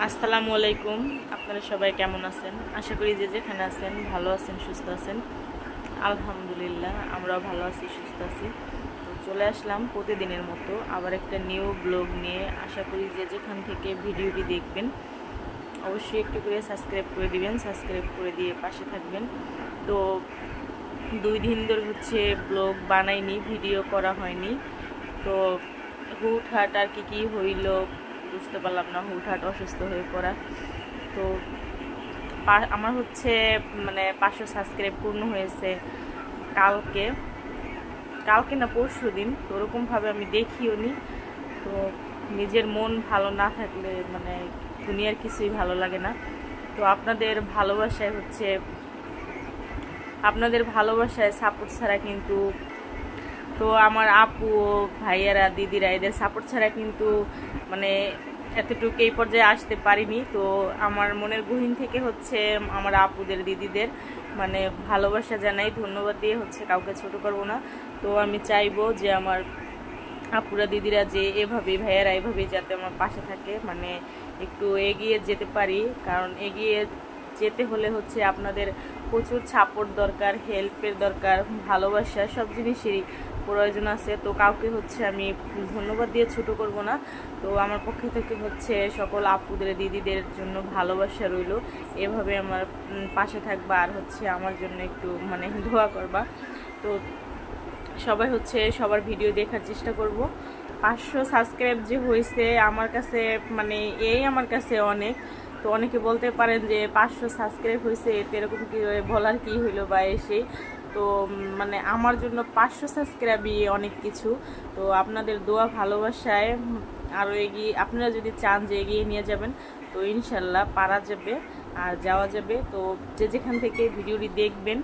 আসসালামু আলাইকুম। আপনারা সবাই কেমন আছেন? আশা করি যে যেখানে আছেন ভালো আছেন, সুস্থ আছেন। আলহামদুলিল্লাহ আমরাও ভালো আছি, সুস্থ আছি। তো চলে আসলাম প্রতিদিনের মতো আবার একটা নিউ ব্লগ নিয়ে। আশা করি যে যেখান থেকে ভিডিওটি দেখবেন অবশ্যই একটু করে সাবস্ক্রাইব করে দিবেন, সাবস্ক্রাইব করে দিয়ে পাশে থাকবেন। তো 2 দিন ধরে ব্লগ বানাইনি, ভিডিও করা হয়নি। তো হুটহাট আর কি হইল বুঝতে পারলাম না। হুটহাট অসুস্থ হয়ে পড়া। তো আমার মানে 500 সাবস্ক্রাইব পূর্ণ হয়েছে কালকে না পরশু দিন। তো ওরকমভাবে আমি দেখিও নি। তো নিজের মন ভালো না থাকলে মানে দুনিয়ার কিছুই ভালো লাগে না। তো আপনাদের ভালোবাসায় সাপোর্ট ছাড়া কিন্তু, তো আমার আপু ভাইয়ারা দিদিরা এদের সাপোর্ট ছাড়া কিন্তু মানে এতটুকু এই পর্যায়ে আসতে পারিনি। তো আমার মনের গহীন থেকে আমার আপুদের দিদিদের মানে ভালোবাসা জানাই, ধন্যবাদ দিয়ে কাউকে ছোট করবো না। তো আমি চাইবো যে আমার আপুরা দিদিরা যে এভাবেই ভাইয়ারা এভাবেই যাতে আমার পাশে থাকে, মানে একটু এগিয়ে যেতে পারি। কারণ এগিয়ে যেতে হলে আপনাদের প্রচুর সাপোর্ট দরকার, হেল্পের দরকার, ভালোবাসা, সব জিনিসেরই প্রয়োজন আছে। তো কাউকে আমি ধন্যবাদ দিয়ে ছোট করব না। তো আমার পক্ষ থেকে সকল আপুদের দিদিদের জন্য ভালোবাসা রইল। এভাবে আমার পাশে থাকবা আর আমার জন্য একটু মানে দোয়া করবা। তো সবাই সবার ভিডিও দেখার চেষ্টা করব। 500 সাবস্ক্রাইব যে হয়েছে আমার কাছে মানে আমার কাছে অনেক। তো অনেকে বলতে পারেন যে 500 সাবস্ক্রাইব হয়েছে এতে এরকম কি বলার কি হইলো বা এসে। তো মানে আমার জন্য 500 সাবস্ক্রাইবই অনেক কিছু। তো আপনাদের দোয়া ভালোবাসায় আরও এগিয়ে, আপনারা যদি চান যে এগিয়ে নিয়ে যাবেন তো ইনশাল্লাহ পারা যাবে আর যাওয়া যাবে। তো যে যেখান থেকে ভিডিওটি দেখবেন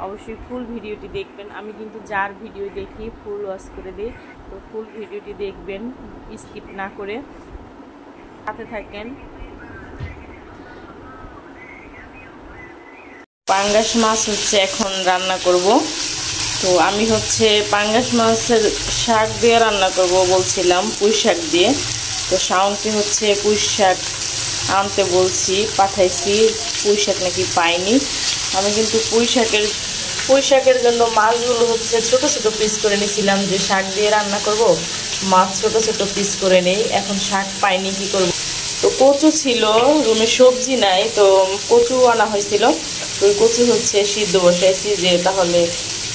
অবশ্যই ফুল ভিডিওটি দেখবেন। আমি কিন্তু যার ভিডিও দেখি ফুল ওয়াচ করে দিই। তো ফুল ভিডিওটি দেখবেন, স্কিপ না করে সাথে থাকেন। পাঙ্গাস মাছ এখন রান্না করব। তো আমি পাঙ্গাস মাছের শাক দিয়ে রান্না করব বলছিলাম, পুঁই শাক দিয়ে। তো শাওনকে পুঁই শাক আনতে বলছি, পাঠাইছি। পুঁই শাক নাকি পাইনি। আমি কিন্তু পুঁই শাকের জন্য মাছগুলো ছোট ছোট পিস করে নিয়েছিলাম, যে শাক দিয়ে রান্না করব। মাছ ছোট ছোট পিস করে নেই। এখন শাক পাইনি, কি করব। তো কচু ছিল রুমে, সবজি নাই, তো কচু আনা হয়েছিল। তো ওই কচু সিদ্ধ বসাইছি, যে তাহলে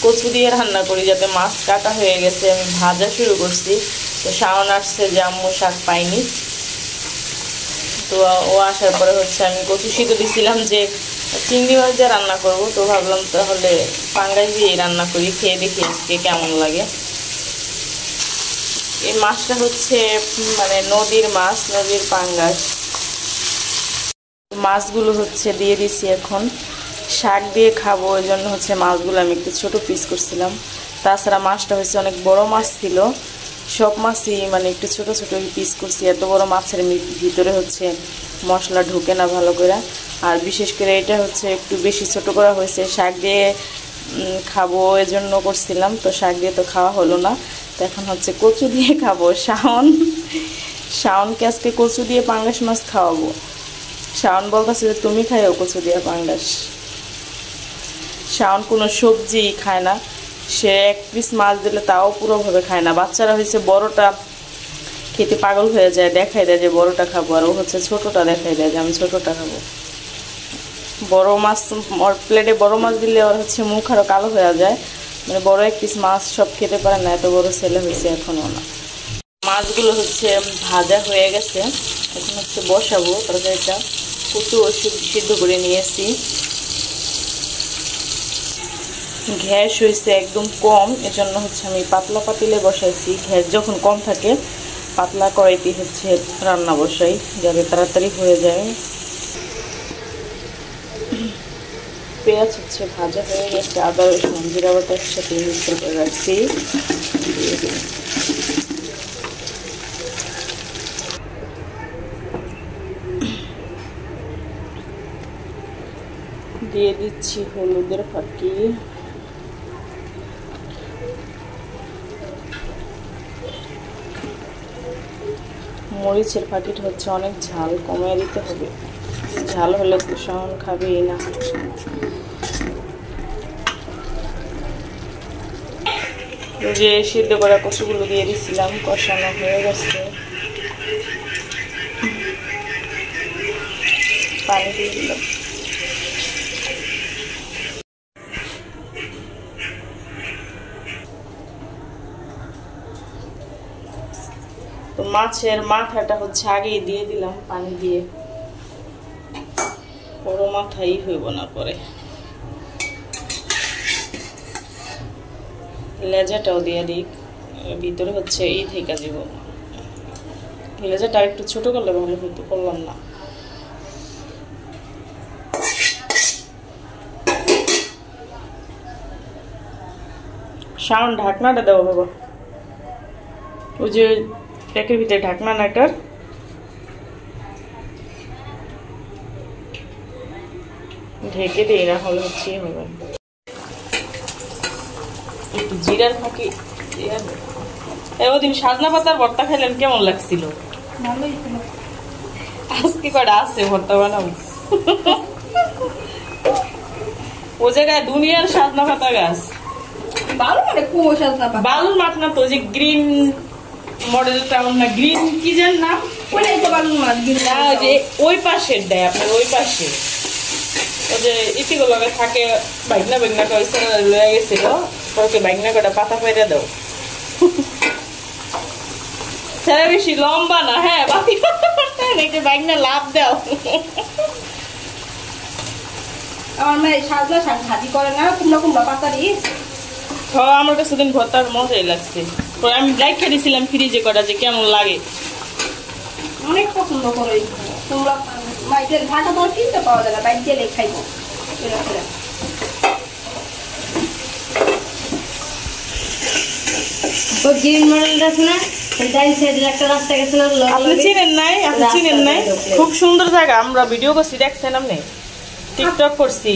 কচু দিয়ে রান্না করি, যাতে মাছ কাটা হয়ে গেছে আমি ভাজা শুরু করছি। তো শাওন আসছে যে আম্মু শাক পাইনি। তো ও আসার পরে আমি কচু সিদ্ধ দিছিলাম যে চিংড়ি মাছ দিয়ে রান্না করব। তো ভাবলাম তাহলে পাঙ্গাস দিয়ে রান্না করি, খেয়ে দেখি আজকে কেমন লাগে। এই মাছটা মানে নদীর মাছ, নদীর পাঙ্গাস। মাছগুলো দিয়ে দিছি। এখন শাক দিয়ে খাবো, ওই জন্য মাছগুলো আমি একটু ছোট পিস করছিলাম। তাছাড়া মাছটা অনেক বড় মাছ ছিল। সব মাছই মানে একটু ছোট ছোট পিস করছি। এত বড় মাছের ভিতরে মশলা ঢুকে না ভালো করে। আর বিশেষ করে এটা একটু বেশি ছোট করা হয়েছে। শাক দিয়ে খাবো এজন্য করছিলাম। তো শাক দিয়ে তো খাওয়া হলো না। তো এখন কচু দিয়ে খাবো। শাওনকে আজকে কচু দিয়ে পাঙ্গাস মাছ খাওয়াবো। শাওন বলতেছে যে তুমি খাইও কচু দিয়ে পাঙ্গাস। শাওন কোনো সবজি খায় না। সে এক পিস মাছ দিলে তাও পুরোভাবে খায় না। বাচ্চারা বড়টা খেতে পাগল হয়ে যায়, দেখাই দেয় যে বড়টা খাবো, আর ও ছোটটা দেখাই দেয় যে আমি ছোটটা খাবো। বড় মাছ ওর প্লেটে বড় মাছ দিলে ওর মুখ আরও কালো হয়ে যায়। মানে বড় এক পিস মাছ সব খেতে পারে না, এত বড় ছেলে হয়েছে এখনও না। মাছগুলো ভাজা হয়ে গেছে। এখন বসাবো তরকারিটা। কচু সিদ্ধ করে নিয়েছি। গ্যাস হয়েছে একদম কম, এজন্য আমি পাতলা পাতিলে বসাইছি। গ্যাস যখন কম থাকে পাতলা কড়াইতে রান্না বসাই, যাতে তাড়াতাড়ি হয়ে যায়। পেঁয়াজ ভাজা হয়ে গেছে। আদা রসুন জিরা বাটা একসাথে মিক্স করে রাখছি। দিয়ে দিচ্ছি হলুদের ফাঁকি, মরিচের প্যাকেট হচ্ছে অনেক ঝাল, কমিয়ে দিতে হবে। ঝাল হলে তো শাওন খাবেই না। যে সিদ্ধ করা কচুগুলো দিয়ে দিছিলাম, কষানো হয়ে গেছে। পানি দিয়ে দিলাম। তো মাছের মাথাটা হচ্ছে আগেই দিয়ে দিলাম পানি দিয়ে, পুরো মাথাই হইব না পরে। লেজাটাও দিয়ে দিই, ভিতরে হচ্ছে এই থেকে দিব। লেজাটা একটু ছোট করলে ভালো হইতো, করলাম না। শাওন ঢাকনাটা দেওয়া বাবা, ওই যে প্যাকের ভিতরে ঢাকনা নাটার ঢেকে দিই, না হলে হচ্ছে হবে। একটু জিরার ফাঁকি। ওদিন সাজনা পাতার ভর্তা খাইলেন, কেমন লাগছিল? আজকে কটা আছে ভর্তা বানাবো। ও জায়গায় দুনিয়ার সাজনা পাতা গাছ, বালুর মাঠ না তো, যে গ্রিন মডেল টাউন না, গ্রিন কি যেন নাম, যে ওই পাশের দেয় আপনার, ওই পাশে ওই যে ইতিগুলো থাকে। বাইকনা বাইকনা লয়ে গেছিল, ওকে বাইকনা কটা পাতা পেরে দাও। ছেলে বেশি লম্বা না, হ্যাঁ বাকি বাইকনা লাভ দাও। আমার মেয়ে সাজনা শাক ভাজি করে না, কুমড়া কুমড়া পাতা দিয়ে। আমার কাছে দিন ভর্তার মজাই লাগছে। আমি রেখে দিয়েছিলাম ফ্রিজে কটা, যে কেমন লাগে। অনেক পছন্দ করে কুমড়া মাইকের ভাজা তো কিনতে পাওয়া যায় না, বাইক গেলে খাইবো। আপনি চিনেন নাই? আপনি চিনেন নাই? খুব সুন্দর জায়গা, আমরা ভিডিও করছি, দেখছেন আপনি? টিকটক করছি।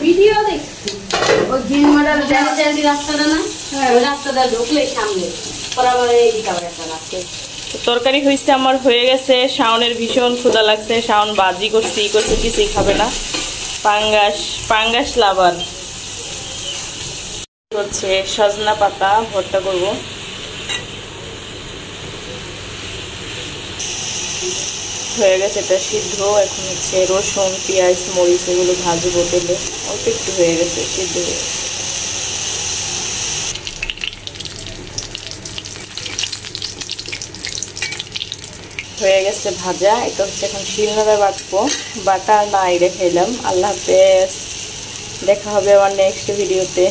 ভিডিও দেখছি ওই গ্রিন মডেল রাস্তাটা না, ওই রাস্তাটা ঢুকলে সামনে তরকারি হয়েছে আমার, হয়ে গেছে। শাওনের ভীষণ ক্ষুধা লাগছে, শাওন বাজি করছে, ই করছে, কিছুই খাবে না। পাঙ্গাস লাভার হচ্ছে সজনা পাতা ভর্তা করব। হয়ে গেছে এটা সিদ্ধ। এখন হচ্ছে রসুন, পেঁয়াজ, মরিচ এগুলো ভাজবো তেলে। অল্প একটু হয়ে গেছে সিদ্ধ হয়ে গেছে ভাজা। এটা হচ্ছে এখন শিলনোড়ায় বাটবো। বাটা নাই রেখে এলাম। আল্লাহ হাফেজ, দেখা হবে আমার নেক্সট ভিডিওতে।